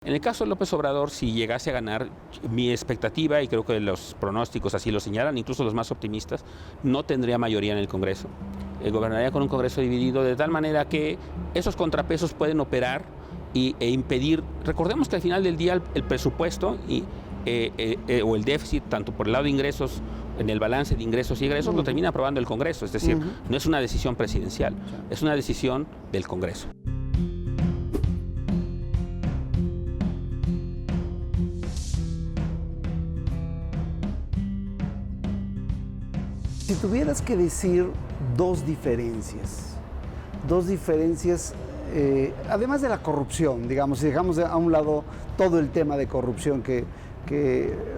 En el caso de López Obrador, si llegase a ganar, mi expectativa, y creo que los pronósticos así lo señalan, incluso los más optimistas, no tendría mayoría en el Congreso. Gobernaría con un Congreso dividido de tal manera que esos contrapesos pueden operar e impedir. Recordemos que al final del día el presupuesto o el déficit, tanto por el lado de ingresos, en el balance de ingresos y egresos, lo termina aprobando el Congreso. Es decir, no es una decisión presidencial, es una decisión del Congreso. Si tuvieras que decir dos diferencias, además de la corrupción, digamos, si dejamos a un lado todo el tema de corrupción que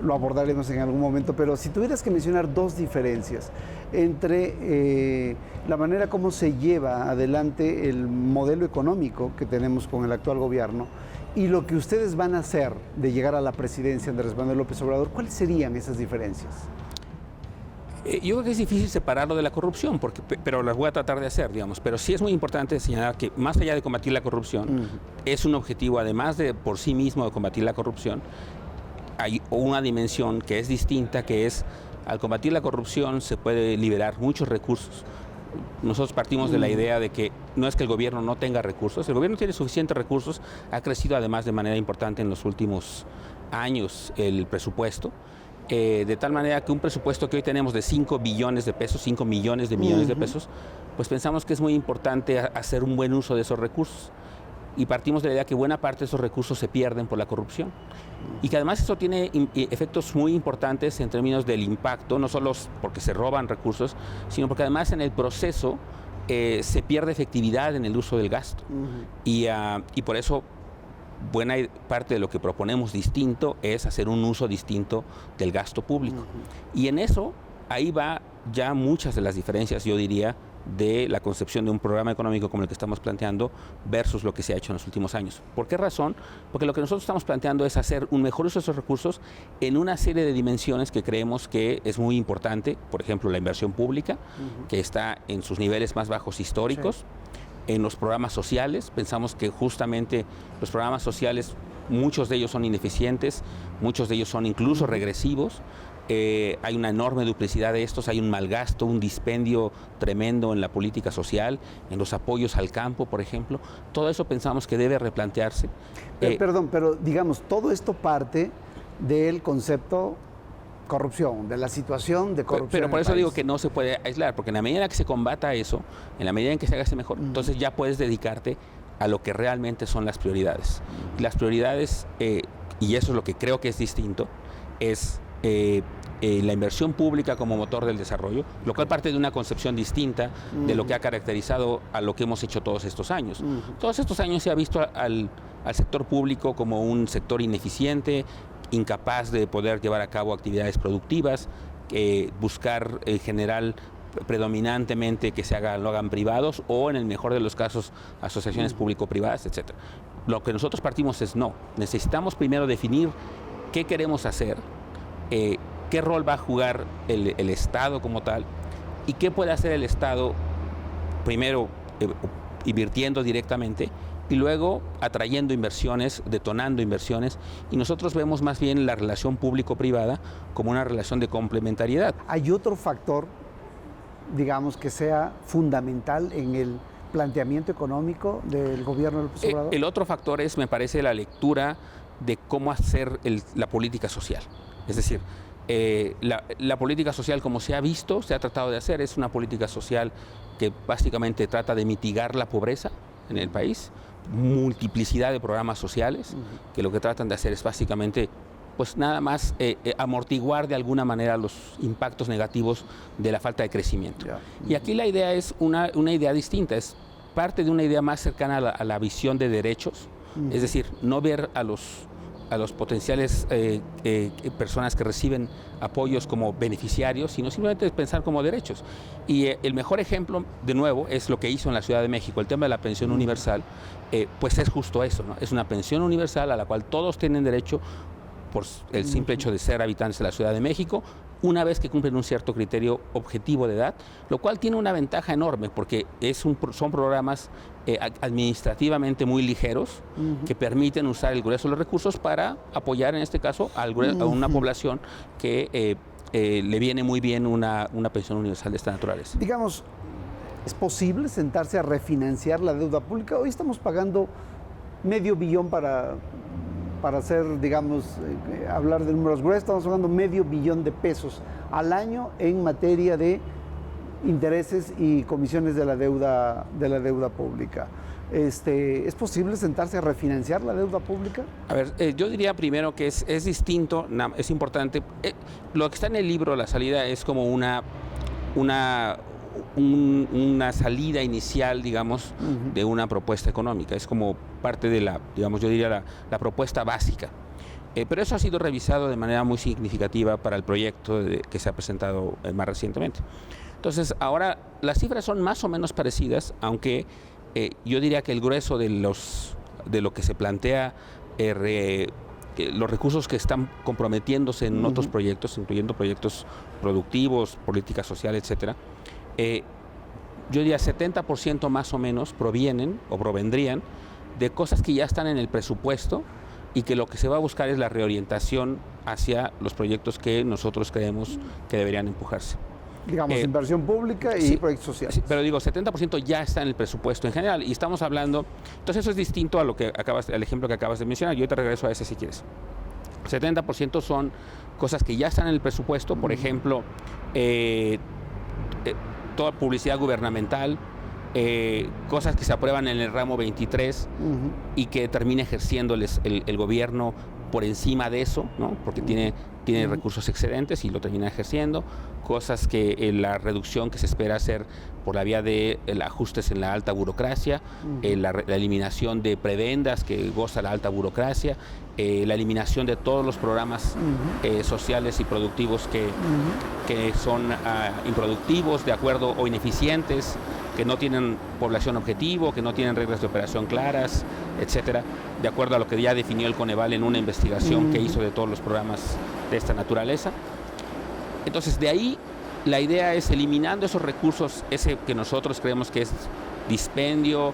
lo abordaremos en algún momento, pero si tuvieras que mencionar dos diferencias entre la manera como se lleva adelante el modelo económico que tenemos con el actual gobierno y lo que ustedes van a hacer de llegar a la presidencia de Andrés Manuel López Obrador, ¿cuáles serían esas diferencias? Yo creo que es difícil separarlo de la corrupción, pero las voy a tratar de hacer, digamos. Pero sí es muy importante señalar que más allá de combatir la corrupción, es un objetivo, además de por sí mismo de combatir la corrupción, hay una dimensión que es distinta, que es, al combatir la corrupción se puede liberar muchos recursos. Nosotros partimos de la idea de que no es que el gobierno no tenga recursos, el gobierno tiene suficientes recursos, ha crecido además de manera importante en los últimos años el presupuesto, de tal manera que un presupuesto que hoy tenemos de 5 billones de pesos, 5 millones de millones de pesos, pues pensamos que es muy importante hacer un buen uso de esos recursos. Y partimos de la idea que buena parte de esos recursos se pierden por la corrupción. Y que además eso tiene efectos muy importantes en términos del impacto, no solo porque se roban recursos, sino porque además en el proceso se pierde efectividad en el uso del gasto. Y por eso buena parte de lo que proponemos distinto es hacer un uso distinto del gasto público. Y en eso, ahí va ya muchas de las diferencias, yo diría, de la concepción de un programa económico como el que estamos planteando versus lo que se ha hecho en los últimos años. ¿Por qué razón? Porque lo que nosotros estamos planteando es hacer un mejor uso de esos recursos en una serie de dimensiones que creemos que es muy importante. Por ejemplo, la inversión pública, que está en sus niveles más bajos históricos. Sí. En los programas sociales, pensamos que justamente los programas sociales, muchos de ellos son ineficientes, muchos de ellos son incluso regresivos. Hay una enorme duplicidad de estos, hay un malgasto, un dispendio tremendo en la política social, en los apoyos al campo, por ejemplo. Todo eso pensamos que debe replantearse. Perdón, pero digamos, todo esto parte del concepto corrupción, de la situación de corrupción. Pero por eso digo que no se puede aislar, porque en la medida en que se combata eso, en la medida en que se haga ese mejor, entonces ya puedes dedicarte a lo que realmente son las prioridades. Las prioridades, y eso es lo que creo que es distinto, es la inversión pública como motor del desarrollo, lo cual parte de una concepción distinta de lo que ha caracterizado a lo que hemos hecho todos estos años. Todos estos años se ha visto al sector público como un sector ineficiente, incapaz de poder llevar a cabo actividades productivas, buscar en general predominantemente que lo hagan privados o en el mejor de los casos asociaciones público-privadas, etc. Lo que nosotros partimos es no, necesitamos primero definir qué queremos hacer, qué rol va a jugar el Estado como tal y qué puede hacer el Estado primero invirtiendo directamente y luego atrayendo inversiones, detonando inversiones, y nosotros vemos más bien la relación público-privada como una relación de complementariedad. ¿Hay otro factor, digamos, que sea fundamental en el planteamiento económico del gobierno de López Obrador? El otro factor es, me parece, la lectura de cómo hacer la política social. Es decir, la política social, como se ha visto, se ha tratado de hacer, es una política social que básicamente trata de mitigar la pobreza en el país, multiplicidad de programas sociales, que lo que tratan de hacer es básicamente, pues nada más amortiguar de alguna manera los impactos negativos de la falta de crecimiento. Y aquí la idea es una idea distinta, es parte de una idea más cercana a la visión de derechos, es decir, no ver a los potenciales personas que reciben apoyos como beneficiarios, sino simplemente pensar como derechos. Y el mejor ejemplo, de nuevo, es lo que hizo en la Ciudad de México, el tema de la pensión universal, pues es justo eso, ¿no? Es una pensión universal a la cual todos tienen derecho por el simple hecho de ser habitantes de la Ciudad de México, una vez que cumplen un cierto criterio objetivo de edad, lo cual tiene una ventaja enorme porque son programas administrativamente muy ligeros que permiten usar el grueso de los recursos para apoyar, en este caso, a una población que le viene muy bien una pensión universal de esta naturaleza. Digamos, ¿es posible sentarse a refinanciar la deuda pública? Hoy estamos pagando $500 millones para hacer, digamos, hablar de números gruesos, estamos pagando $500 millones al año en materia de intereses y comisiones de la deuda pública. ¿Es posible sentarse a refinanciar la deuda pública? A ver, yo diría primero que es distinto, es importante. Lo que está en el libro, La salida, es como una salida inicial, digamos, de una propuesta económica. Es como parte de digamos, yo diría la propuesta básica. Pero eso ha sido revisado de manera muy significativa para el proyecto que se ha presentado más recientemente. Entonces, ahora las cifras son más o menos parecidas, aunque yo diría que el grueso de lo que se plantea, los recursos que están comprometiéndose en otros proyectos, incluyendo proyectos productivos, política social, etcétera, yo diría 70% más o menos provienen o provendrían de cosas que ya están en el presupuesto y que lo que se va a buscar es la reorientación hacia los proyectos que nosotros creemos que deberían empujarse. Digamos, inversión pública y sí, proyectos sociales. Sí, pero digo, 70% ya está en el presupuesto en general y estamos hablando, entonces eso es distinto a al ejemplo que acabas de mencionar. Yo te regreso a ese si quieres. 70% son cosas que ya están en el presupuesto, por ejemplo, toda publicidad gubernamental, cosas que se aprueban en el ramo 23 y que termina ejerciéndoles el gobierno por encima de eso, ¿no? Porque tiene recursos excedentes y lo termina ejerciendo, cosas que la reducción que se espera hacer por la vía de ajustes en la alta burocracia, la eliminación de prebendas que goza la alta burocracia, la eliminación de todos los programas sociales y productivos que son improductivos de acuerdo o ineficientes, que no tienen población objetivo, que no tienen reglas de operación claras, etcétera, de acuerdo a lo que ya definió el Coneval en una investigación que hizo de todos los programas de esta naturaleza. Entonces, de ahí la idea es eliminando esos recursos, ese que nosotros creemos que es dispendio,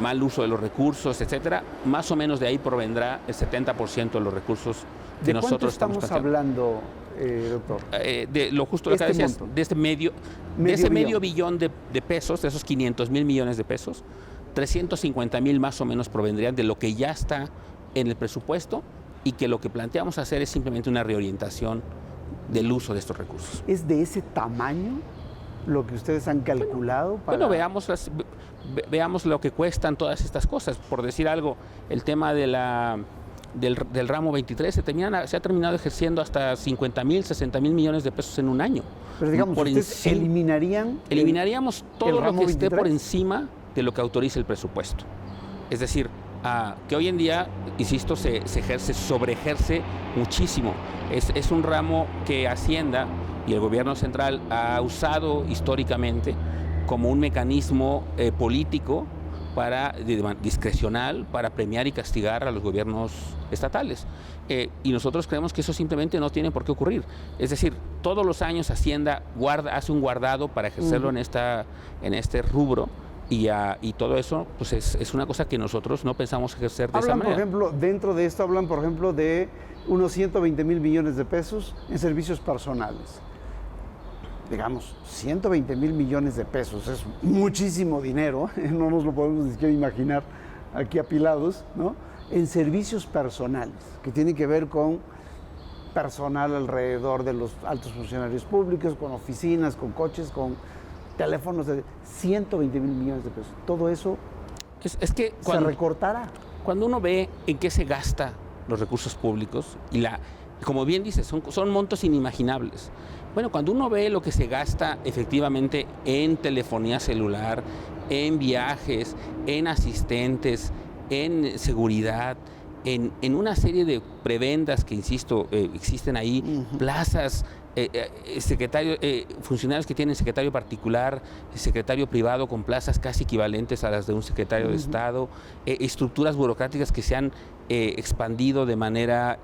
mal uso de los recursos, etcétera, más o menos de ahí provendrá el 70% de los recursos que nosotros estamos hablando, doctor? De lo justo lo que decías, de ese medio billón de pesos, de esos 500,000 millones de pesos, 350,000 más o menos provendrían de lo que ya está en el presupuesto y que lo que planteamos hacer es simplemente una reorientación del uso de estos recursos. ¿Es de ese tamaño lo que ustedes han calculado? Bueno, veamos lo que cuestan todas estas cosas. Por decir algo, el tema del ramo 23 se ha terminado ejerciendo hasta 50,000, 60,000 millones de pesos en un año. Pero digamos, ¿ustedes eliminaríamos todo lo que 23? esté por encima de lo que autoriza el presupuesto. Es decir, que hoy en día, insisto, se sobreejerce muchísimo. Es un ramo que Hacienda y el gobierno central ha usado históricamente como un mecanismo político discrecional para premiar y castigar a los gobiernos estatales. Y nosotros creemos que eso simplemente no tiene por qué ocurrir. Es decir, todos los años Hacienda hace un guardado para ejercerlo en este rubro. Y todo eso pues es una cosa que nosotros no pensamos ejercer de esa manera. Por ejemplo, dentro de esto hablan, por ejemplo, de unos 120,000 millones de pesos en servicios personales. Digamos, 120,000 millones de pesos es muchísimo dinero, no nos lo podemos ni siquiera imaginar aquí apilados, ¿no? En servicios personales, que tienen que ver con personal alrededor de los altos funcionarios públicos, con oficinas, con coches, con teléfonos de 120,000 millones de pesos. Todo eso es que se recortará. Cuando uno ve en qué se gasta los recursos públicos, como bien dices, son montos inimaginables. Bueno, cuando uno ve lo que se gasta efectivamente en telefonía celular, en viajes, en asistentes, en seguridad, en una serie de prebendas que, insisto, existen ahí, plazas, funcionarios que tienen secretario particular, secretario privado con plazas casi equivalentes a las de un secretario de Estado, estructuras burocráticas que se han expandido de manera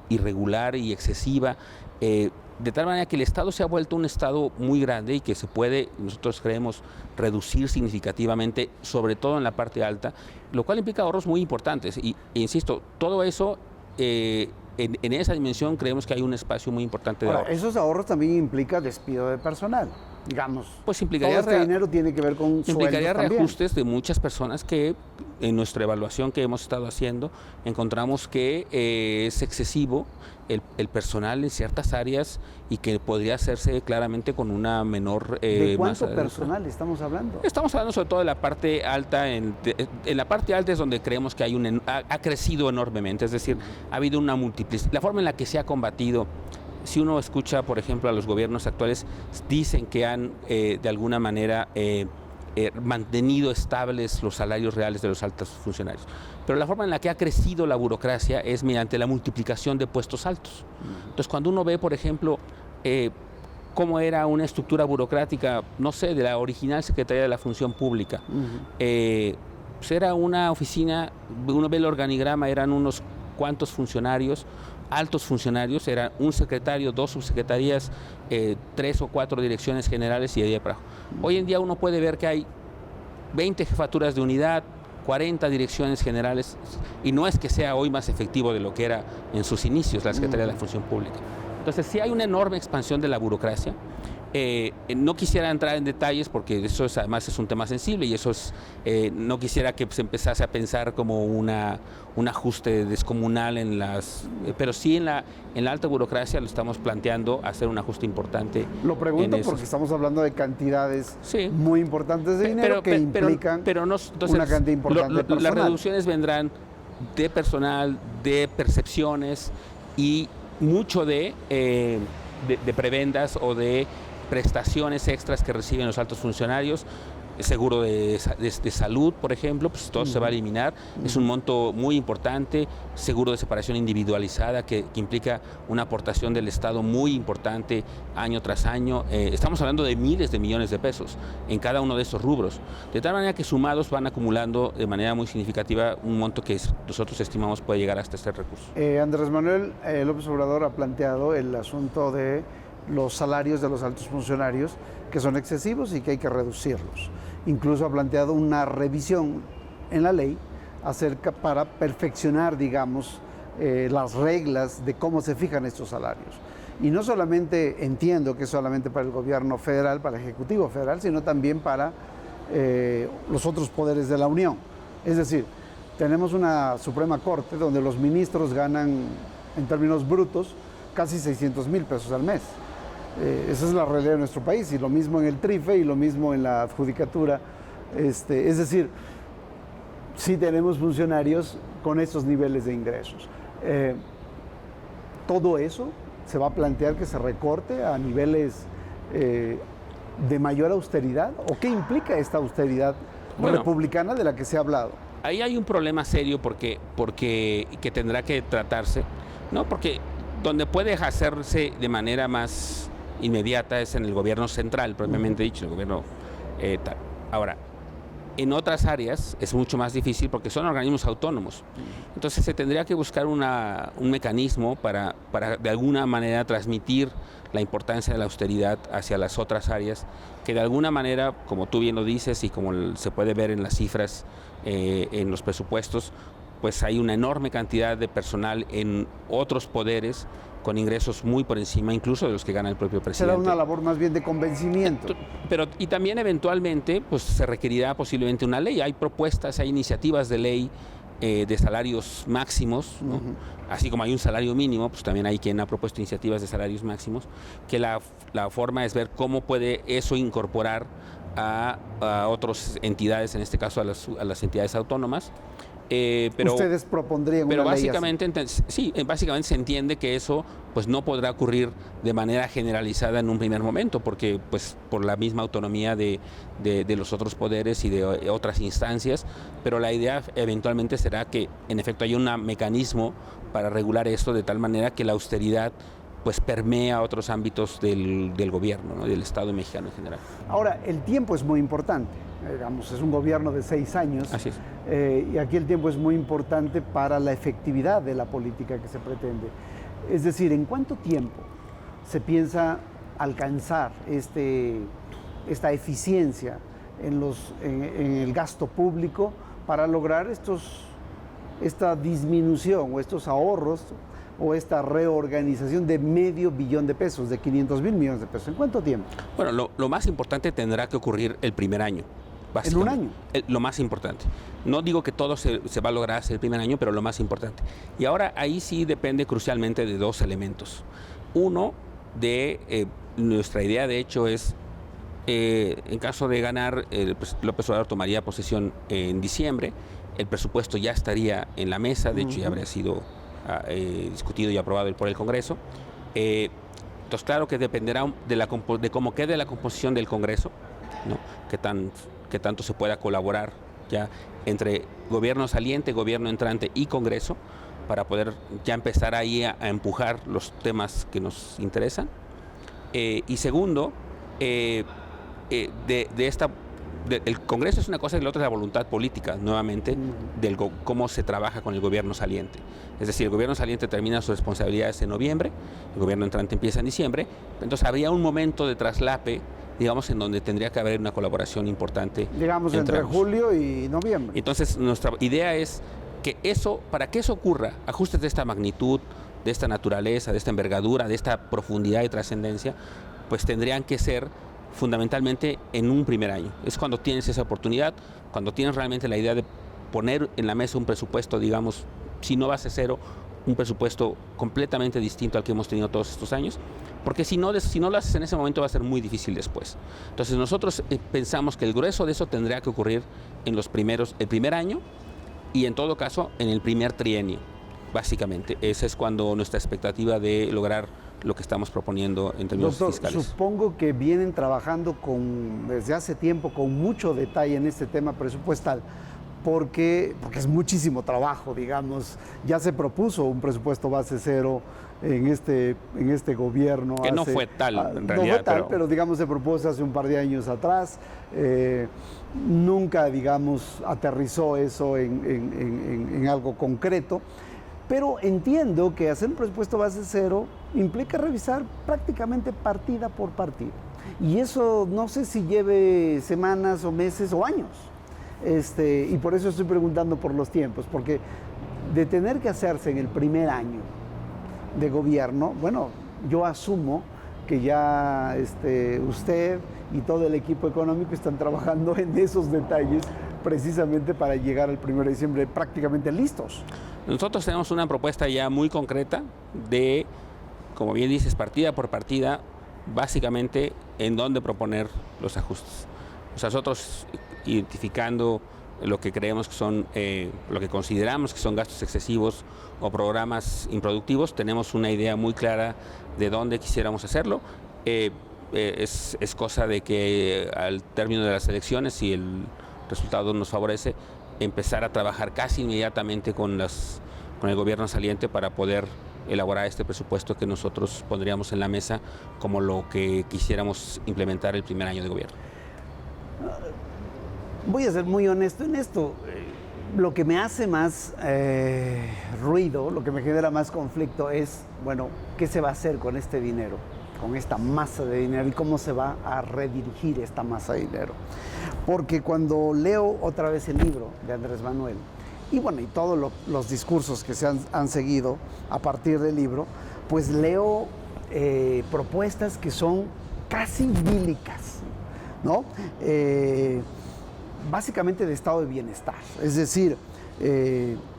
irregular y excesiva. de tal manera que el Estado se ha vuelto un Estado muy grande y que se puede, nosotros creemos, reducir significativamente, sobre todo en la parte alta, lo cual implica ahorros muy importantes. E insisto, todo eso, en esa dimensión creemos que hay un espacio muy importante de ahorros. Esos ahorros también implican despido de personal, digamos. Pues implicaría todo este dinero tiene que ver con implicaría sueldos reajustes de muchas personas que en nuestra evaluación que hemos estado haciendo encontramos que es excesivo el personal en ciertas áreas y que podría hacerse claramente con una menor ¿De cuánto masa personal estamos hablando? Estamos hablando sobre todo de la parte alta. En la parte alta es donde creemos que ha crecido enormemente, es decir, ha habido una multiplicidad. La forma en la que se ha combatido, si uno escucha, por ejemplo, a los gobiernos actuales, dicen que han de alguna manera mantenido estables los salarios reales de los altos funcionarios. Pero la forma en la que ha crecido la burocracia es mediante la multiplicación de puestos altos. Entonces, cuando uno ve, por ejemplo, cómo era una estructura burocrática, no sé, de la original Secretaría de la Función Pública, pues era una oficina, uno ve el organigrama, eran unos cuantos funcionarios, altos funcionarios, era un secretario, 2 subsecretarías, 3 o 4 direcciones generales y de ahí para abajo. Hoy en día uno puede ver que hay 20 jefaturas de unidad, 40 direcciones generales, y no es que sea hoy más efectivo de lo que era en sus inicios la Secretaría de la Función Pública. Entonces sí hay una enorme expansión de la burocracia. No quisiera entrar en detalles porque eso además es un tema sensible y eso es, no quisiera que se empezase a pensar como un ajuste descomunal pero sí en la alta burocracia lo estamos planteando hacer un ajuste importante. Lo pregunto porque estamos hablando de cantidades muy importantes de dinero que implican entonces, una cantidad importante de personal. Las reducciones vendrán de personal, de percepciones y mucho de prebendas o de prestaciones extras que reciben los altos funcionarios, seguro de salud, por ejemplo, pues todo se va a eliminar, es un monto muy importante, seguro de separación individualizada que implica una aportación del Estado muy importante año tras año, estamos hablando de miles de millones de pesos en cada uno de esos rubros, de tal manera que sumados van acumulando de manera muy significativa un monto que nosotros estimamos puede llegar hasta este recurso. Andrés Manuel López Obrador ha planteado el asunto de los salarios de los altos funcionarios que son excesivos y que hay que reducirlos. Incluso ha planteado una revisión en la ley para perfeccionar, digamos, las reglas de cómo se fijan estos salarios. Y no solamente entiendo que es solamente para el gobierno federal, para el Ejecutivo Federal, sino también para los otros poderes de la Unión. Es decir, tenemos una Suprema Corte donde los ministros ganan, en términos brutos, casi 600,000 pesos al mes. Esa es la realidad de nuestro país, y lo mismo en el TRIFE y lo mismo en la Judicatura. Es decir, sí tenemos funcionarios con esos niveles de ingresos. Todo eso se va a plantear que se recorte a niveles de mayor austeridad, ¿o qué implica esta austeridad republicana de la que se ha hablado? Ahí hay un problema serio porque que tendrá que tratarse, ¿no? Porque donde puede hacerse de manera más inmediata es en el gobierno central, propiamente dicho, el gobierno tal. Ahora, en otras áreas es mucho más difícil porque son organismos autónomos. Entonces se tendría que buscar un mecanismo para de alguna manera transmitir la importancia de la austeridad hacia las otras áreas, que de alguna manera, como tú bien lo dices y como se puede ver en las cifras, en los presupuestos, pues hay una enorme cantidad de personal en otros poderes con ingresos muy por encima incluso de los que gana el propio presidente. Será una labor más bien de convencimiento. Y también eventualmente pues se requerirá posiblemente una ley. Hay propuestas, hay iniciativas de ley de salarios máximos, ¿no? Así como hay un salario mínimo, pues también hay quien ha propuesto iniciativas de salarios máximos, que la forma es ver cómo puede eso incorporar a otras entidades, en este caso a las entidades autónomas. Pero ustedes propondrían una ley así. Básicamente se entiende que eso pues no podrá ocurrir de manera generalizada en un primer momento, porque pues por la misma autonomía de los otros poderes y de otras instancias, pero la idea eventualmente será que en efecto haya un mecanismo para regular esto de tal manera que la austeridad pues permea otros ámbitos del gobierno, ¿no? Del Estado mexicano en general. Ahora, el tiempo es muy importante. Digamos, es un gobierno de 6 años. Así es. Y aquí el tiempo es muy importante para la efectividad de la política que se pretende. Es decir, ¿en cuánto tiempo se piensa alcanzar esta eficiencia en el gasto público para lograr esta disminución o estos ahorros o esta reorganización de $500 billion de pesos, de 500,000 millones de pesos? ¿En cuánto tiempo? Bueno, lo más importante tendrá que ocurrir el primer año. ¿En un año? Lo más importante. No digo que todo se va a lograr hacer el primer año, pero lo más importante. Y ahora ahí sí depende crucialmente de dos elementos. Uno, de nuestra idea de hecho es, en caso de ganar, López Obrador tomaría posesión en diciembre, el presupuesto ya estaría en la mesa, de hecho ya habría sido discutido y aprobado por el Congreso. Entonces claro que dependerá de cómo quede la composición del Congreso, ¿no? Que tanto se pueda colaborar ya entre gobierno saliente, gobierno entrante y Congreso para poder ya empezar ahí a empujar los temas que nos interesan. Y segundo, el Congreso es una cosa y la otra es la voluntad política, nuevamente, cómo se trabaja con el gobierno saliente. Es decir, el gobierno saliente termina sus responsabilidades en noviembre, el gobierno entrante empieza en diciembre, entonces habría un momento de traslape, digamos, en donde tendría que haber una colaboración importante. Digamos, entre julio y noviembre. Entonces, nuestra idea es que para que eso ocurra, ajustes de esta magnitud, de esta naturaleza, de esta envergadura, de esta profundidad y trascendencia, pues tendrían que ser fundamentalmente en un primer año. Es cuando tienes esa oportunidad, cuando tienes realmente la idea de poner en la mesa un presupuesto, digamos, si no base cero, un presupuesto completamente distinto al que hemos tenido todos estos años, porque si no lo haces en ese momento va a ser muy difícil después. Entonces nosotros pensamos que el grueso de eso tendría que ocurrir en el primer año y en todo caso en el primer trienio, básicamente. Esa es cuando nuestra expectativa de lograr lo que estamos proponiendo en términos fiscales. Supongo que vienen trabajando desde hace tiempo con mucho detalle en este tema presupuestal, porque es muchísimo trabajo, digamos. Ya se propuso un presupuesto base cero en este gobierno. Que no fue tal, en realidad. No fue tal, pero digamos se propuso hace un par de años atrás. Nunca, digamos, aterrizó eso en algo concreto. Pero entiendo que hacer un presupuesto base cero implica revisar prácticamente partida por partida. Y eso no sé si lleve semanas o meses o años. Y por eso estoy preguntando por los tiempos, porque de tener que hacerse en el primer año de gobierno, bueno, yo asumo que ya usted y todo el equipo económico están trabajando en esos detalles precisamente para llegar al 1 de diciembre prácticamente listos. Nosotros tenemos una propuesta ya muy concreta de, como bien dices, partida por partida, básicamente en dónde proponer los ajustes. O sea, nosotros identificando lo que creemos que son, lo que consideramos que son gastos excesivos o programas improductivos, tenemos una idea muy clara de dónde quisiéramos hacerlo. Es cosa de que al término de las elecciones, si el resultado nos favorece, empezar a trabajar casi inmediatamente con el gobierno saliente para poder elaborar este presupuesto que nosotros pondríamos en la mesa como lo que quisiéramos implementar el primer año de gobierno. Voy a ser muy honesto en esto. Lo que me hace más ruido, lo que me genera más conflicto es, bueno, ¿qué se va a hacer con este dinero? Con esta masa de dinero y cómo se va a redirigir esta masa de dinero. Porque cuando leo otra vez el libro de Andrés Manuel y bueno, y todos los discursos que se han seguido a partir del libro, pues leo propuestas que son casi bíblicas, ¿no? Básicamente de estado de bienestar, es decir,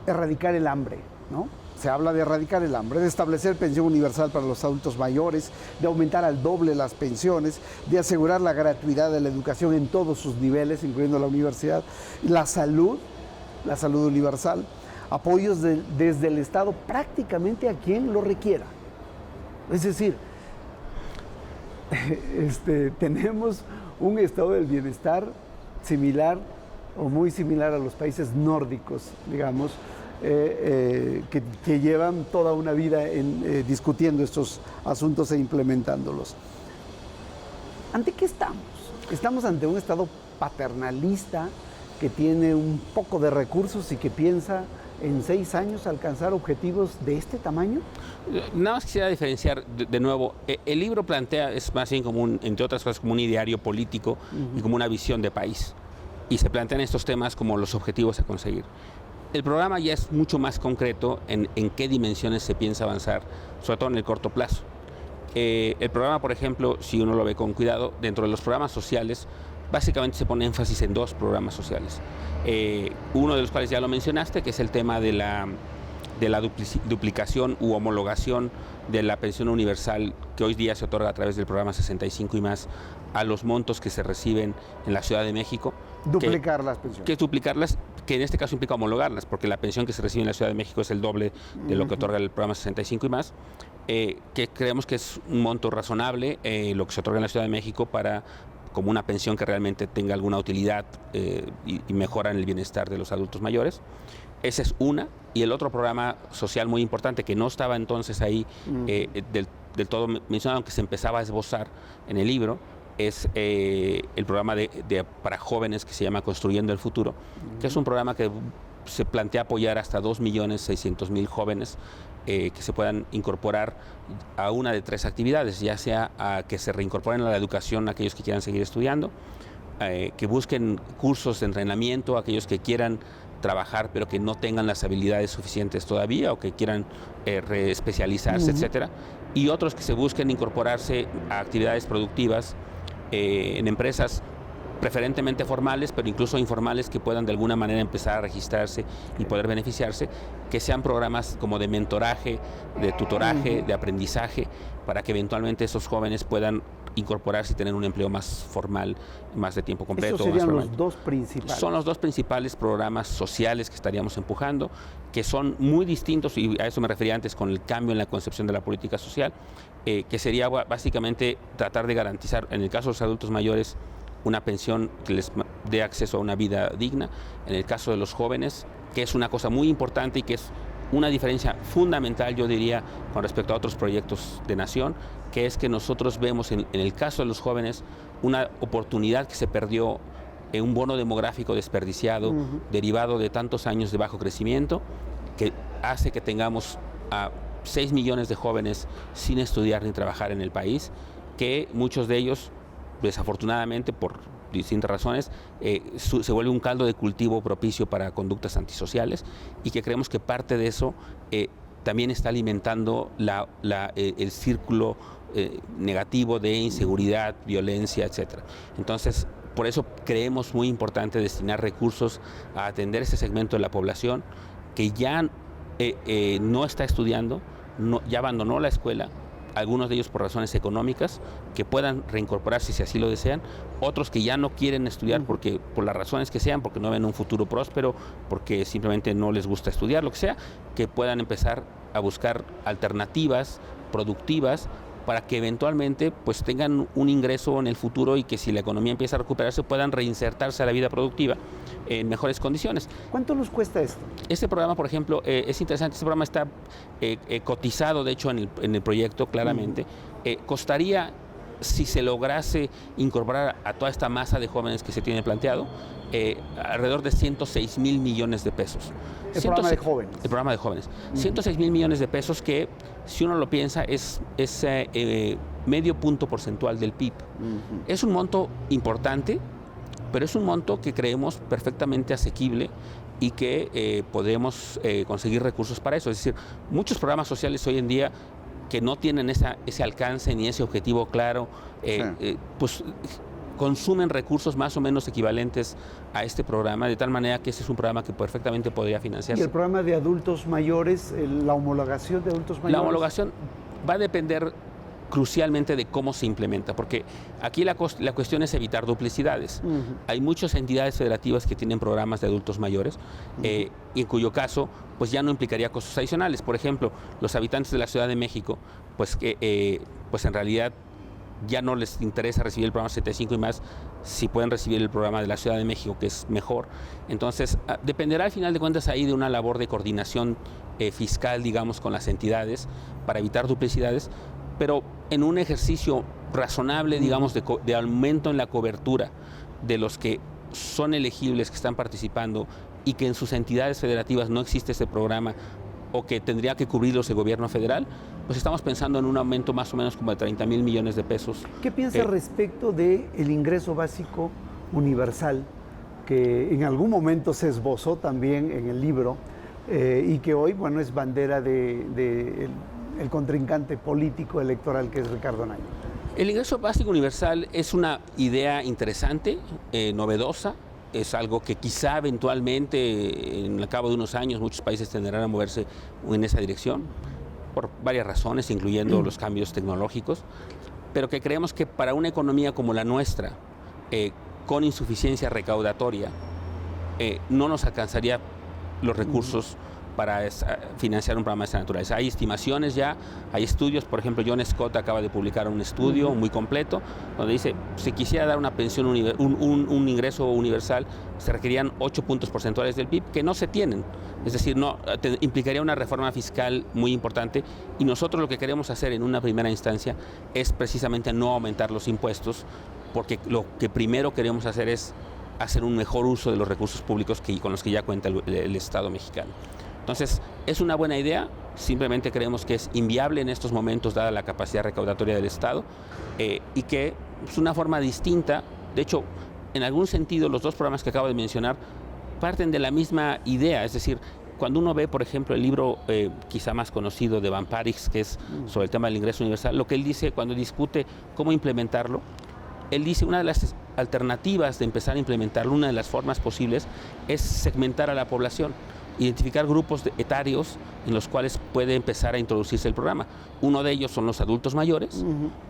erradicar el hambre, ¿no? Se habla de erradicar el hambre, de establecer pensión universal para los adultos mayores, de aumentar al doble las pensiones, de asegurar la gratuidad de la educación en todos sus niveles, incluyendo la universidad, la salud universal, apoyos desde el Estado prácticamente a quien lo requiera. Es decir, tenemos un estado del bienestar similar o muy similar a los países nórdicos, digamos, que llevan toda una vida discutiendo estos asuntos e implementándolos. ¿Ante qué estamos? Estamos ante un Estado paternalista que tiene un poco de recursos y que piensa en 6 años alcanzar objetivos de este tamaño? Nada más quisiera diferenciar de nuevo. El libro plantea, es más bien como entre otras cosas, como un ideario político y como una visión de país. Y se plantean estos temas como los objetivos a conseguir. El programa ya es mucho más concreto en qué dimensiones se piensa avanzar, sobre todo en el corto plazo. El programa, por ejemplo, si uno lo ve con cuidado, dentro de los programas sociales, básicamente se pone énfasis en 2 programas sociales. Uno de los cuales ya lo mencionaste, que es el tema de la duplicación u homologación de la pensión universal que hoy día se otorga a través del programa 65 y más a los montos que se reciben en la Ciudad de México. Duplicar las pensiones. Que es duplicarlas, que en este caso implica homologarlas, porque la pensión que se recibe en la Ciudad de México es el doble de lo que otorga el programa 65 y más, que creemos que es un monto razonable lo que se otorga en la Ciudad de México como una pensión que realmente tenga alguna utilidad y mejora en el bienestar de los adultos mayores. Esa es una. Y el otro programa social muy importante que no estaba entonces ahí del todo mencionado, aunque se empezaba a esbozar en el libro, es el programa para jóvenes que se llama Construyendo el Futuro, que es un programa que se plantea apoyar hasta 2.600.000 jóvenes que se puedan incorporar a una de 3 actividades, ya sea a que se reincorporen a la educación aquellos que quieran seguir estudiando, que busquen cursos de entrenamiento aquellos que quieran trabajar pero que no tengan las habilidades suficientes todavía o que quieran reespecializarse, etcétera, y otros que se busquen incorporarse a actividades productivas en empresas preferentemente formales, pero incluso informales que puedan de alguna manera empezar a registrarse y poder beneficiarse, que sean programas como de mentoraje, de tutoraje, de aprendizaje, para que eventualmente esos jóvenes puedan incorporarse y tener un empleo más formal, más de tiempo completo. ¿Estos serían más los 2 principales? Son los 2 principales programas sociales que estaríamos empujando, que son muy distintos, y a eso me refería antes con el cambio en la concepción de la política social, que sería básicamente tratar de garantizar, en el caso de los adultos mayores, una pensión que les dé acceso a una vida digna. En el caso de los jóvenes, que es una cosa muy importante y que es una diferencia fundamental, yo diría, con respecto a otros proyectos de nación, que es que nosotros vemos en el caso de los jóvenes una oportunidad que se perdió, un bono demográfico desperdiciado, derivado de tantos años de bajo crecimiento, que hace que tengamos a 6 millones de jóvenes sin estudiar ni trabajar en el país, que muchos de ellos, desafortunadamente, por distintas razones, se vuelve un caldo de cultivo propicio para conductas antisociales, y que creemos que parte de eso también está alimentando el círculo negativo de inseguridad, violencia, etcétera. Entonces, por eso creemos muy importante destinar recursos a atender ese segmento de la población que ya no está estudiando, ya abandonó la escuela, algunos de ellos por razones económicas, que puedan reincorporarse si así lo desean, otros que ya no quieren estudiar porque por las razones que sean, porque no ven un futuro próspero, porque simplemente no les gusta estudiar, lo que sea, que puedan empezar a buscar alternativas productivas para que eventualmente pues tengan un ingreso en el futuro y que si la economía empieza a recuperarse puedan reinsertarse a la vida productiva en mejores condiciones. ¿Cuánto nos cuesta esto? Este programa, por ejemplo, es interesante. Este programa está cotizado, de hecho, en el proyecto claramente. Costaría, si se lograse incorporar a toda esta masa de jóvenes que se tiene planteado, alrededor de 106,000 millones de pesos. El programa de jóvenes. El programa de jóvenes. 106,000 millones de pesos que, si uno lo piensa, es medio punto porcentual del PIB. Es un monto importante, pero es un monto que creemos perfectamente asequible y que podemos conseguir recursos para eso. Es decir, muchos programas sociales hoy en día que no tienen ese alcance ni ese objetivo claro, pues consumen recursos más o menos equivalentes a este programa, de tal manera que ese es un programa que perfectamente podría financiarse. ¿Y el programa de adultos mayores, la homologación de adultos mayores? La homologación va a depender crucialmente de cómo se implementa, porque aquí la cuestión es evitar duplicidades. Hay muchas entidades federativas que tienen programas de adultos mayores y en cuyo caso pues ya no implicaría costos adicionales. Por ejemplo, los habitantes de la Ciudad de México, pues en realidad ya no les interesa recibir el programa 75 y más si pueden recibir el programa de la Ciudad de México, que es mejor. Entonces, dependerá al final de cuentas ahí de una labor de coordinación fiscal, digamos, con las entidades para evitar duplicidades, pero en un ejercicio razonable, digamos, de aumento en la cobertura de los que son elegibles, que están participando y que en sus entidades federativas no existe ese programa o que tendría que cubrirlos el gobierno federal, pues estamos pensando en un aumento más o menos como de 30,000 millones de pesos. ¿Qué piensa respecto del ingreso básico universal, que en algún momento se esbozó también en el libro y que hoy, bueno, es bandera de el contrincante político electoral que es Ricardo Anaya? El ingreso básico universal es una idea interesante, novedosa. Es algo que quizá eventualmente, en el cabo de unos años, muchos países tendrán a moverse en esa dirección, por varias razones, incluyendo los cambios tecnológicos, pero que creemos que para una economía como la nuestra, con insuficiencia recaudatoria, no nos alcanzaría los recursos para financiar un programa de esta naturaleza. Hay estimaciones ya, hay estudios, por ejemplo, John Scott acaba de publicar un estudio muy completo, donde dice, si quisiera dar una pensión, un ingreso universal, se requerían 8 puntos porcentuales del PIB que no se tienen. Es decir, implicaría una reforma fiscal muy importante, y nosotros lo que queremos hacer en una primera instancia es precisamente no aumentar los impuestos, porque lo que primero queremos hacer es hacer un mejor uso de los recursos públicos con los que ya cuenta el Estado mexicano. Entonces, es una buena idea, simplemente creemos que es inviable en estos momentos dada la capacidad recaudatoria del Estado y que es una forma distinta. De hecho, en algún sentido, los dos programas que acabo de mencionar parten de la misma idea, es decir, cuando uno ve, por ejemplo, el libro quizá más conocido de Van Parijs, que es sobre el tema del ingreso universal, lo que él dice cuando discute cómo implementarlo, él dice una de las alternativas de empezar a implementarlo, una de las formas posibles, es segmentar a la población, identificar grupos etarios en los cuales puede empezar a introducirse el programa. Uno de ellos son los adultos mayores,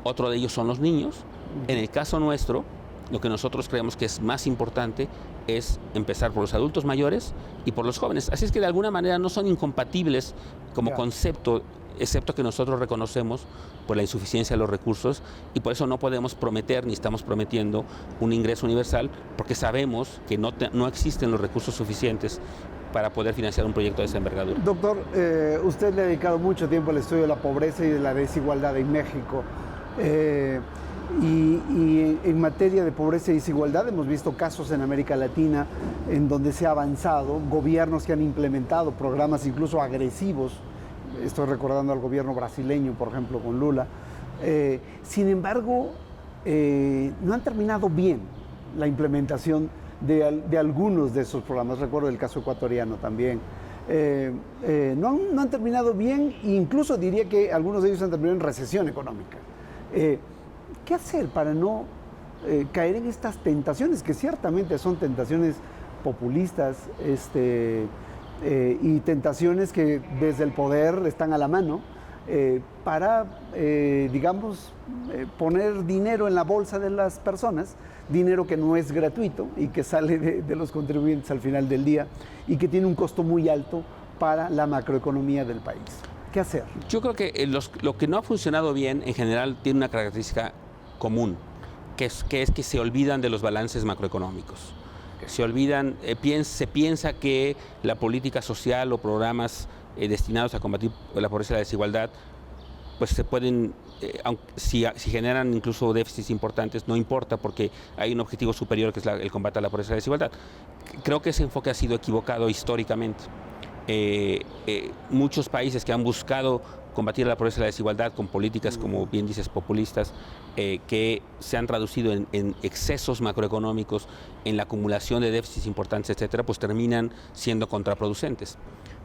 otro de ellos son los niños. En el caso nuestro, lo que nosotros creemos que es más importante es empezar por los adultos mayores y por los jóvenes. Así es que de alguna manera no son incompatibles como concepto, excepto que nosotros reconocemos por la insuficiencia de los recursos, y por eso no podemos prometer ni estamos prometiendo un ingreso universal, porque sabemos que no existen los recursos suficientes para poder financiar un proyecto de esa envergadura. Doctor, usted le ha dedicado mucho tiempo al estudio de la pobreza y de la desigualdad en México. Y en materia de pobreza y desigualdad hemos visto casos en América Latina en donde se ha avanzado, gobiernos que han implementado programas incluso agresivos. Estoy recordando al gobierno brasileño, por ejemplo, con Lula. Sin embargo, no han terminado bien la implementación de algunos de esos programas. Recuerdo el caso ecuatoriano también. No han terminado bien, e incluso diría que algunos de ellos han terminado en recesión económica. ¿Qué hacer para no caer en estas tentaciones, que ciertamente son tentaciones populistas y tentaciones que desde el poder están a la mano para, digamos, poner dinero en la bolsa de las personas, dinero que no es gratuito y que sale de los contribuyentes al final del día y que tiene un costo muy alto para la macroeconomía del país? ¿Qué hacer? Yo creo que lo que no ha funcionado bien en general tiene una característica común, que es que se olvidan de los balances macroeconómicos. Se olvidan, se piensa que la política social o programas destinados a combatir la pobreza y la desigualdad, pues se pueden, si generan incluso déficits importantes, no importa, porque hay un objetivo superior que es el combate a la pobreza y la desigualdad. Creo que ese enfoque ha sido equivocado históricamente. Muchos países que han buscado combatir la pobreza y la desigualdad con políticas, como bien dices, populistas, que se han traducido en excesos macroeconómicos, en la acumulación de déficits importantes, etcétera, pues terminan siendo contraproducentes.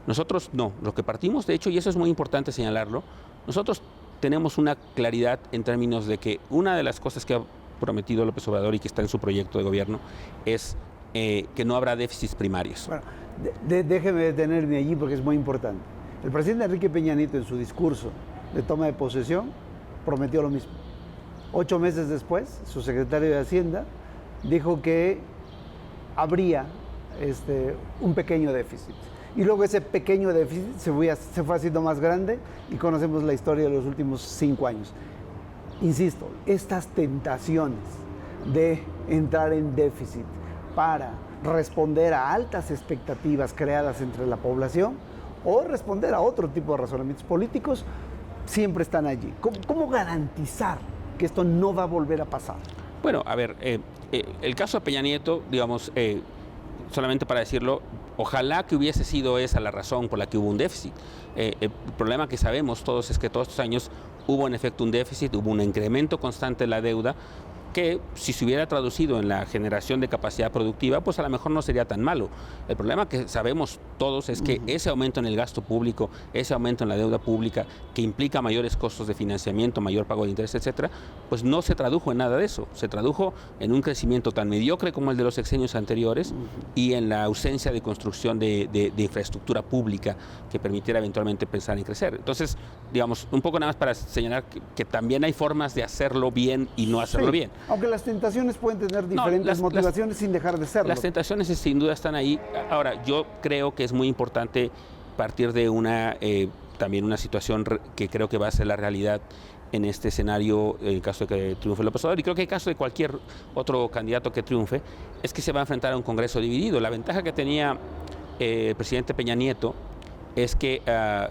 Nosotros no, lo que partimos, de hecho, y eso es muy importante señalarlo, nosotros tenemos una claridad en términos de que una de las cosas que ha prometido López Obrador y que está en su proyecto de gobierno es que no habrá déficits primarios. Bueno, déjeme detenerme allí porque es muy importante. El presidente Enrique Peña Nieto, en su discurso de toma de posesión, prometió lo mismo. 8 meses después, su secretario de Hacienda dijo que habría un pequeño déficit. Y luego ese pequeño déficit se fue haciendo más grande y conocemos la historia de los últimos 5 años. Insisto, estas tentaciones de entrar en déficit para responder a altas expectativas creadas entre la población o responder a otro tipo de razonamientos políticos siempre están allí. ¿Cómo garantizar que esto no va a volver a pasar? Bueno, a ver, el caso de Peña Nieto, digamos, solamente para decirlo, ojalá que hubiese sido esa la razón por la que hubo un déficit. El problema que sabemos todos es que todos estos años hubo en efecto un déficit, hubo un incremento constante de la deuda, que si se hubiera traducido en la generación de capacidad productiva, pues a lo mejor no sería tan malo. El problema que sabemos todos es que ese aumento en el gasto público, ese aumento en la deuda pública, que implica mayores costos de financiamiento, mayor pago de interés, etcétera, pues no se tradujo en nada de eso. Se tradujo en un crecimiento tan mediocre como el de los sexenios anteriores y en la ausencia de construcción de infraestructura pública que permitiera eventualmente pensar en crecer. Entonces, digamos, un poco nada más para señalar que también hay formas de hacerlo bien y no hacerlo bien. Aunque las tentaciones pueden tener diferentes motivaciones sin dejar de serlo. Las tentaciones sin duda están ahí. Ahora, yo creo que es muy importante partir de también una situación que creo que va a ser la realidad en este escenario, en el caso de que triunfe López Obrador, y creo que en el caso de cualquier otro candidato que triunfe, es que se va a enfrentar a un Congreso dividido. La ventaja que tenía el presidente Peña Nieto es que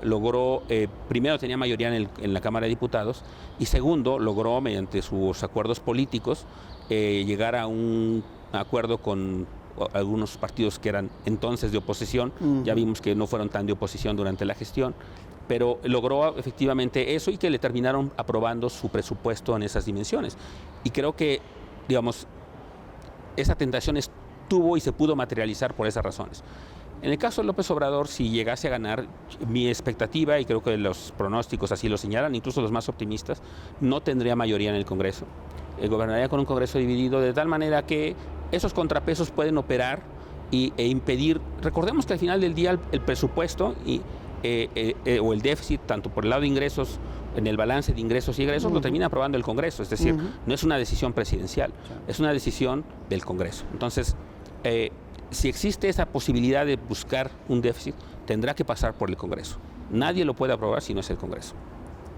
logró, primero tenía mayoría en la Cámara de Diputados y segundo, logró mediante sus acuerdos políticos llegar a un acuerdo con algunos partidos que eran entonces de oposición. Ya vimos que no fueron tan de oposición durante la gestión, pero logró efectivamente eso y que le terminaron aprobando su presupuesto en esas dimensiones. Y creo que, digamos, esa tentación estuvo y se pudo materializar por esas razones. En el caso de López Obrador, si llegase a ganar, mi expectativa, y creo que los pronósticos así lo señalan, incluso los más optimistas, no tendría mayoría en el Congreso. Gobernaría con un Congreso dividido de tal manera que esos contrapesos pueden operar e impedir. Recordemos que al final del día el presupuesto o el déficit, tanto por el lado de ingresos, en el balance de ingresos y egresos, lo termina aprobando el Congreso. Es decir, no es una decisión presidencial, es una decisión del Congreso. Entonces, si existe esa posibilidad de buscar un déficit, tendrá que pasar por el Congreso. Nadie lo puede aprobar si no es el Congreso.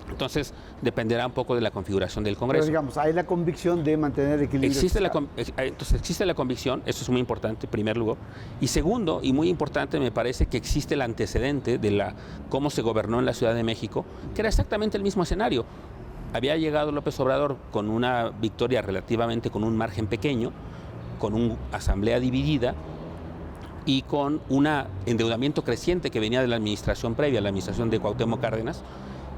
Entonces, dependerá un poco de la configuración del Congreso. Pero digamos, hay la convicción de mantener equilibrio. Entonces, existe la convicción, eso es muy importante, en primer lugar. Y segundo, y muy importante, me parece que existe el antecedente de cómo se gobernó en la Ciudad de México, que era exactamente el mismo escenario. Había llegado López Obrador con una victoria relativamente con un margen pequeño, con una asamblea dividida, y con un endeudamiento creciente que venía de la administración previa, la administración de Cuauhtémoc Cárdenas,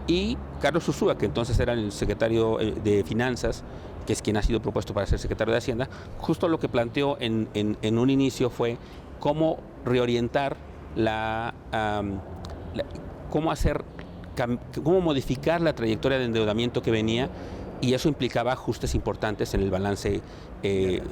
y Carlos Ursúa, que entonces era el secretario de Finanzas, que es quien ha sido propuesto para ser secretario de Hacienda. Justo lo que planteó en un inicio fue cómo reorientar cómo modificar la trayectoria de endeudamiento que venía, y eso implicaba ajustes importantes en el balance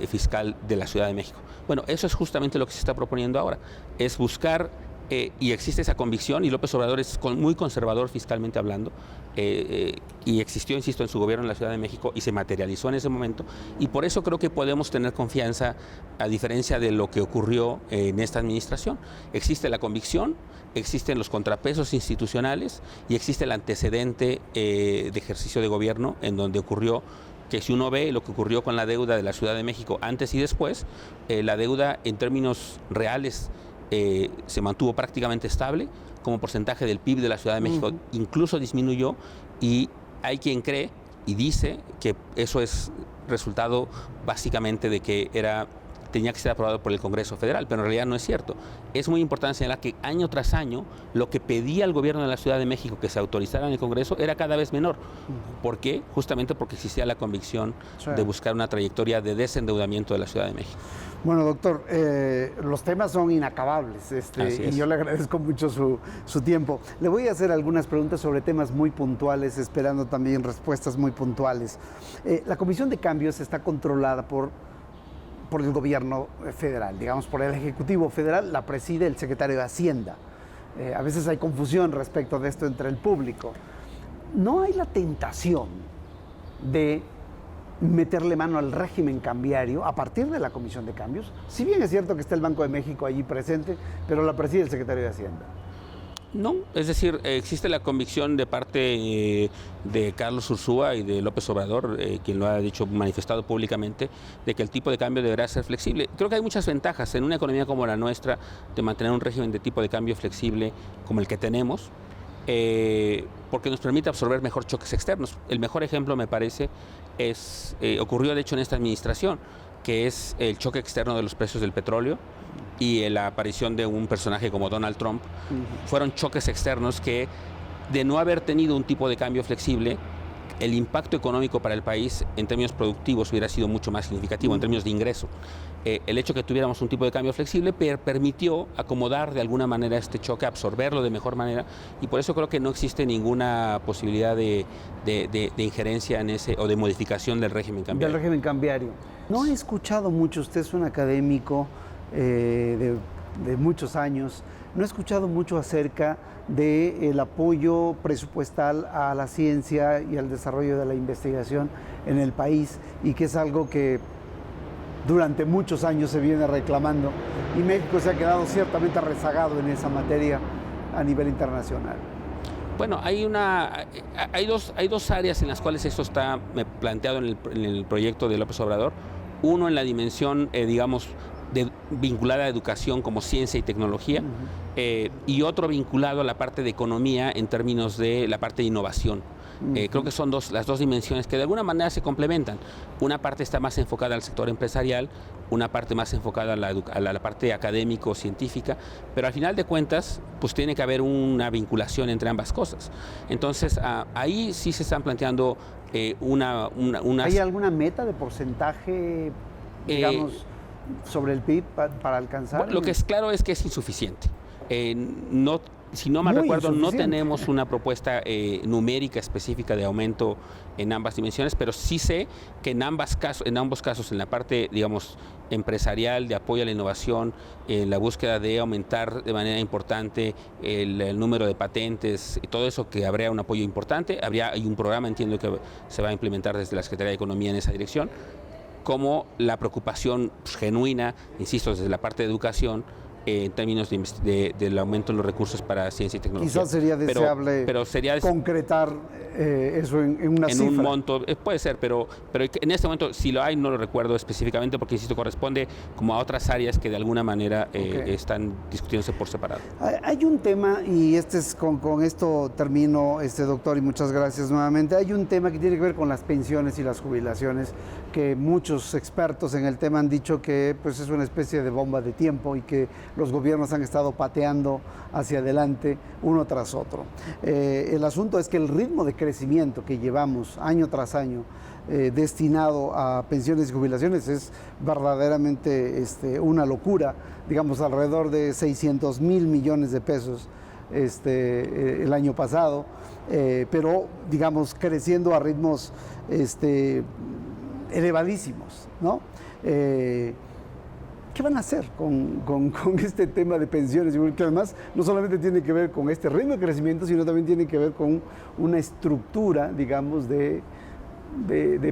fiscal de la Ciudad de México. Bueno, eso es justamente lo que se está proponiendo ahora, es buscar, y existe esa convicción, y López Obrador es muy conservador fiscalmente hablando, y existió, insisto, en su gobierno en la Ciudad de México y se materializó en ese momento, y por eso creo que podemos tener confianza, a diferencia de lo que ocurrió en esta administración. Existe la convicción, existen los contrapesos institucionales y existe el antecedente de ejercicio de gobierno, en donde ocurrió que, si uno ve lo que ocurrió con la deuda de la Ciudad de México antes y después, la deuda en términos reales se mantuvo prácticamente estable, como porcentaje del PIB de la Ciudad de México incluso disminuyó, y hay quien cree y dice que eso es resultado básicamente de que tenía que ser aprobado por el Congreso Federal, pero en realidad no es cierto. Es muy importante señalar que año tras año lo que pedía el gobierno de la Ciudad de México que se autorizara en el Congreso era cada vez menor. ¿Por qué? Justamente porque existía la convicción de buscar una trayectoria de desendeudamiento de la Ciudad de México. Bueno, doctor, los temas son inacabables y yo le agradezco mucho su tiempo. Le voy a hacer algunas preguntas sobre temas muy puntuales, esperando también respuestas muy puntuales. La Comisión de Cambios está controlada por el gobierno federal, digamos, por el Ejecutivo Federal, la preside el secretario de Hacienda. A veces hay confusión respecto de esto entre el público. ¿No hay la tentación de meterle mano al régimen cambiario a partir de la Comisión de Cambios? Si bien es cierto que está el Banco de México allí presente, pero la preside el secretario de Hacienda. No, es decir, existe la convicción de parte de Carlos Ursúa y de López Obrador, quien lo ha dicho, manifestado públicamente, de que el tipo de cambio deberá ser flexible. Creo que hay muchas ventajas en una economía como la nuestra de mantener un régimen de tipo de cambio flexible como el que tenemos, porque nos permite absorber mejor choques externos. El mejor ejemplo, me parece, ocurrió de hecho en esta administración. que es el choque externo de los precios del petróleo y la aparición de un personaje como Donald Trump. Fueron choques externos que, de no haber tenido un tipo de cambio flexible, el impacto económico para el país en términos productivos hubiera sido mucho más significativo, en términos de ingreso. El hecho que tuviéramos un tipo de cambio flexible permitió acomodar de alguna manera este choque, absorberlo de mejor manera, y por eso creo que no existe ninguna posibilidad de injerencia en ese, o de modificación del régimen cambiario. Del régimen cambiario. No he escuchado mucho, usted es un académico de muchos años, no he escuchado mucho acerca del apoyo presupuestal a la ciencia y al desarrollo de la investigación en el país, y que es algo que durante muchos años se viene reclamando, y México se ha quedado ciertamente rezagado en esa materia a nivel internacional. Bueno, hay dos áreas en las cuales esto está planteado en el proyecto de López Obrador. Uno en la dimensión, digamos, vinculada a educación como ciencia y tecnología, y otro vinculado a la parte de economía en términos de la parte de innovación. Creo que son las dos dimensiones que de alguna manera se complementan. Una parte está más enfocada al sector empresarial, una parte más enfocada a la parte académico-científica, pero al final de cuentas, pues tiene que haber una vinculación entre ambas cosas. Entonces, ahí sí se están planteando ¿Hay alguna meta de porcentaje, digamos, sobre el PIB para alcanzar? Bueno, lo que es claro es que es insuficiente. Si no mal recuerdo, no tenemos una propuesta numérica específica de aumento en ambas dimensiones, pero sí sé que en ambos casos, en la parte, digamos, empresarial, de apoyo a la innovación, en la búsqueda de aumentar de manera importante el número de patentes, y todo eso, que habría un apoyo importante. Hay un programa, entiendo, que se va a implementar desde la Secretaría de Economía en esa dirección, como la preocupación genuina, insisto, desde la parte de educación, en términos del aumento de los recursos para ciencia y tecnología. Quizás sería deseable pero sería concretar eso en una cifra. En un monto, puede ser, pero en este momento, si lo hay, no lo recuerdo específicamente, porque, insisto, corresponde como a otras áreas que de alguna manera están discutiéndose por separado. Hay un tema, y con esto termino, doctor, y muchas gracias nuevamente. Hay un tema que tiene que ver con las pensiones y las jubilaciones, que muchos expertos en el tema han dicho que pues, es una especie de bomba de tiempo y que los gobiernos han estado pateando hacia adelante uno tras otro. El asunto es que el ritmo de crecimiento que llevamos año tras año destinado a pensiones y jubilaciones es verdaderamente una locura, digamos alrededor de 600,000 millones de pesos el año pasado, pero digamos creciendo a ritmos elevadísimos, ¿no? ¿Qué van a hacer con este tema de pensiones? Que además no solamente tiene que ver con este ritmo de crecimiento, sino también tiene que ver con una estructura, digamos, de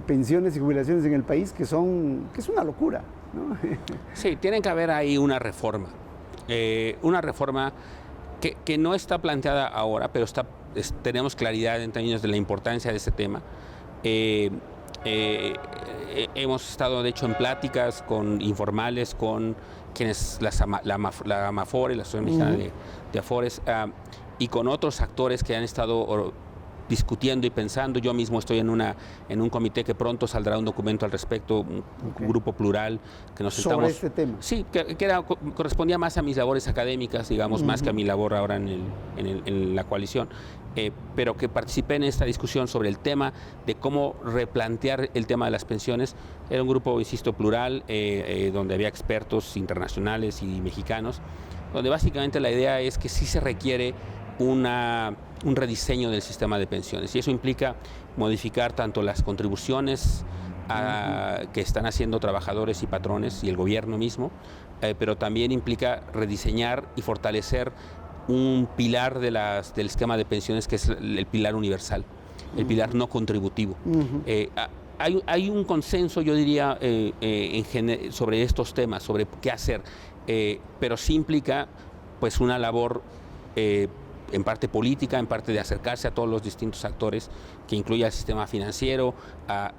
pensiones y jubilaciones en el país que es una locura, ¿no? Sí, tiene que haber ahí una reforma que no está planteada ahora, pero tenemos claridad en términos de la importancia de este tema. Hemos estado, de hecho, en pláticas informales con quienes la Amafore, la Asociación Mexicana de Afores, y con otros actores que han estado discutiendo y pensando. Yo mismo estoy en un comité que pronto saldrá un documento al respecto, un grupo plural que nos sentamos. ¿Sobre este tema? Sí, que correspondía más a mis labores académicas, digamos, más que a mi labor ahora en la coalición, pero que participé en esta discusión sobre el tema de cómo replantear el tema de las pensiones. Era un grupo, insisto, plural, donde había expertos internacionales y mexicanos, donde básicamente la idea es que sí se requiere un rediseño del sistema de pensiones, y eso implica modificar tanto las contribuciones que están haciendo trabajadores y patrones y el gobierno mismo, pero también implica rediseñar y fortalecer un pilar del esquema de pensiones, que es el pilar universal, el pilar no contributivo. Hay un consenso, yo diría, sobre estos temas, sobre qué hacer, pero sí implica pues una labor en parte política, en parte de acercarse a todos los distintos actores, que incluye al sistema financiero, a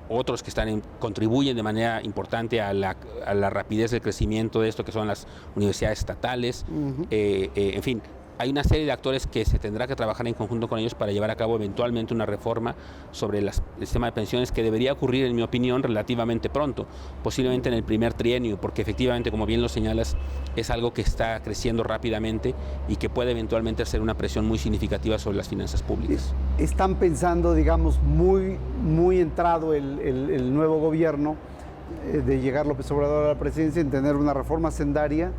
otros que contribuyen de manera importante a la rapidez del crecimiento de esto, que son las universidades estatales, en fin, hay una serie de actores que se tendrá que trabajar en conjunto con ellos para llevar a cabo eventualmente una reforma sobre el sistema de pensiones que debería ocurrir, en mi opinión, relativamente pronto, posiblemente en el primer trienio, porque efectivamente, como bien lo señalas, es algo que está creciendo rápidamente y que puede eventualmente hacer una presión muy significativa sobre las finanzas públicas. Están pensando, digamos, muy entrado el nuevo gobierno de llegar López Obrador a la presidencia en tener una reforma hacendaria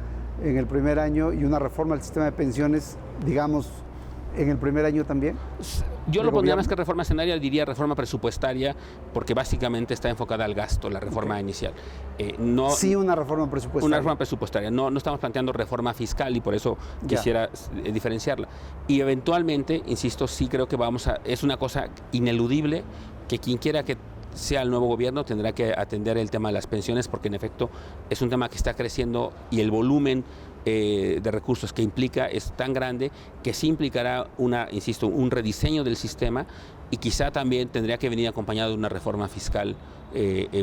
en el primer año y una reforma al sistema de pensiones, digamos, en el primer año también. Yo lo pondría más que reforma hacendaria, diría reforma presupuestaria, porque básicamente está enfocada al gasto, la reforma inicial. Sí, una reforma presupuestaria. Una reforma presupuestaria. No estamos planteando reforma fiscal y por eso quisiera diferenciarla. Y eventualmente, insisto, sí creo que es una cosa ineludible que quien quiera que sea el nuevo gobierno tendrá que atender el tema de las pensiones, porque en efecto es un tema que está creciendo y el volumen de recursos que implica es tan grande que sí implicará un rediseño del sistema y quizá también tendría que venir acompañado de una reforma fiscal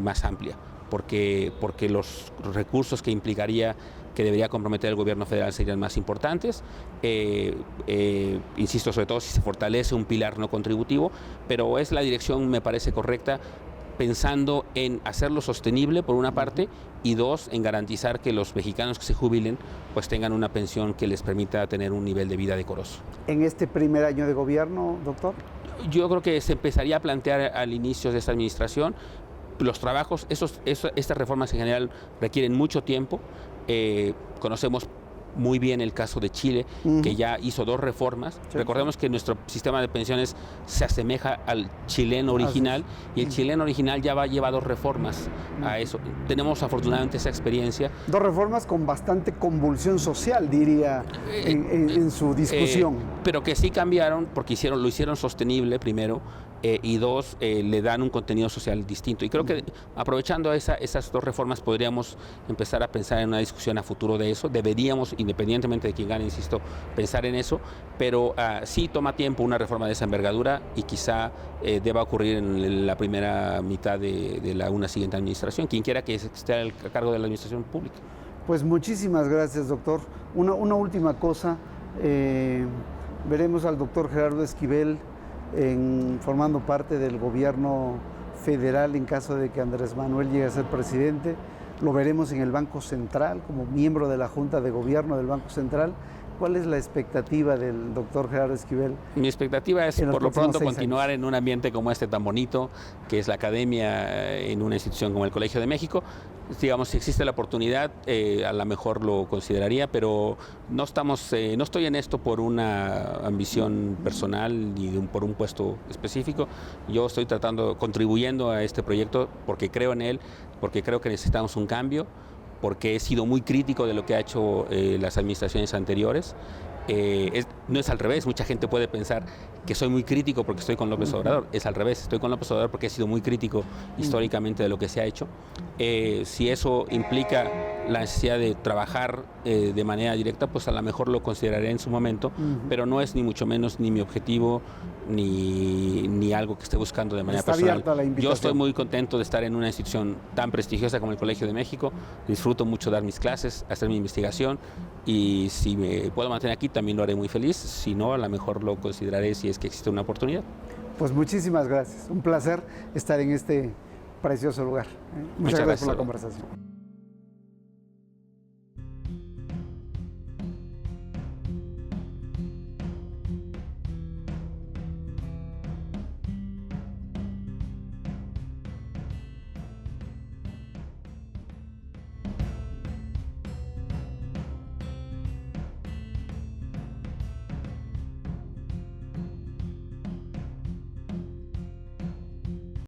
más amplia, porque los recursos que implicaría que debería comprometer el gobierno federal serían más importantes, insisto, sobre todo si se fortalece un pilar no contributivo, pero es la dirección, me parece correcta, pensando en hacerlo sostenible por una parte y dos, en garantizar que los mexicanos que se jubilen pues tengan una pensión que les permita tener un nivel de vida decoroso. ¿En este primer año de gobierno, doctor? Yo creo que se empezaría a plantear al inicio de esta administración. Los trabajos, estas reformas en general requieren mucho tiempo. Conocemos muy bien el caso de Chile, que ya hizo 2 reformas. Sí. Recordemos que nuestro sistema de pensiones se asemeja al chileno original y el chileno original ya lleva 2 reformas a eso. Tenemos afortunadamente esa experiencia. 2 reformas con bastante convulsión social, diría, en su discusión. Pero que sí cambiaron porque lo hicieron sostenible primero. Y 2, le dan un contenido social distinto. Y creo que aprovechando esas 2 reformas podríamos empezar a pensar en una discusión a futuro de eso. Deberíamos, independientemente de quién gane, insisto, pensar en eso, pero sí toma tiempo una reforma de esa envergadura y quizá deba ocurrir en la primera mitad de una siguiente administración, quien quiera que esté a cargo de la administración pública. Pues muchísimas gracias, doctor. Una última cosa, veremos al doctor Gerardo Esquivel formando parte del gobierno federal en caso de que Andrés Manuel llegue a ser presidente. Lo veremos en el Banco Central como miembro de la Junta de Gobierno del Banco Central. ¿Cuál es la expectativa del doctor Gerardo Esquivel? Mi expectativa es por lo pronto continuar en un ambiente como este tan bonito, que es la academia en una institución como el Colegio de México. Digamos, si existe la oportunidad, a lo mejor lo consideraría, pero no estoy en esto por una ambición personal ni por un puesto específico. Yo estoy contribuyendo a este proyecto porque creo en él, porque creo que necesitamos un cambio, porque he sido muy crítico de lo que ha hecho las administraciones anteriores. No es al revés, mucha gente puede pensar que soy muy crítico porque estoy con López Obrador. Es al revés, estoy con López Obrador porque he sido muy crítico históricamente de lo que se ha hecho. Si eso implica la necesidad de trabajar de manera directa, pues a lo mejor lo consideraré en su momento, pero no es ni mucho menos ni mi objetivo ni algo que esté buscando de manera personal. Yo estoy muy contento de estar en una institución tan prestigiosa como el Colegio de México. Disfruto mucho dar mis clases, hacer mi investigación, y si me puedo mantener aquí también lo haré muy feliz. Si no, a lo mejor lo consideraré si es que existe una oportunidad. Pues muchísimas gracias. Un placer estar en este precioso lugar. Muchas gracias por la conversación.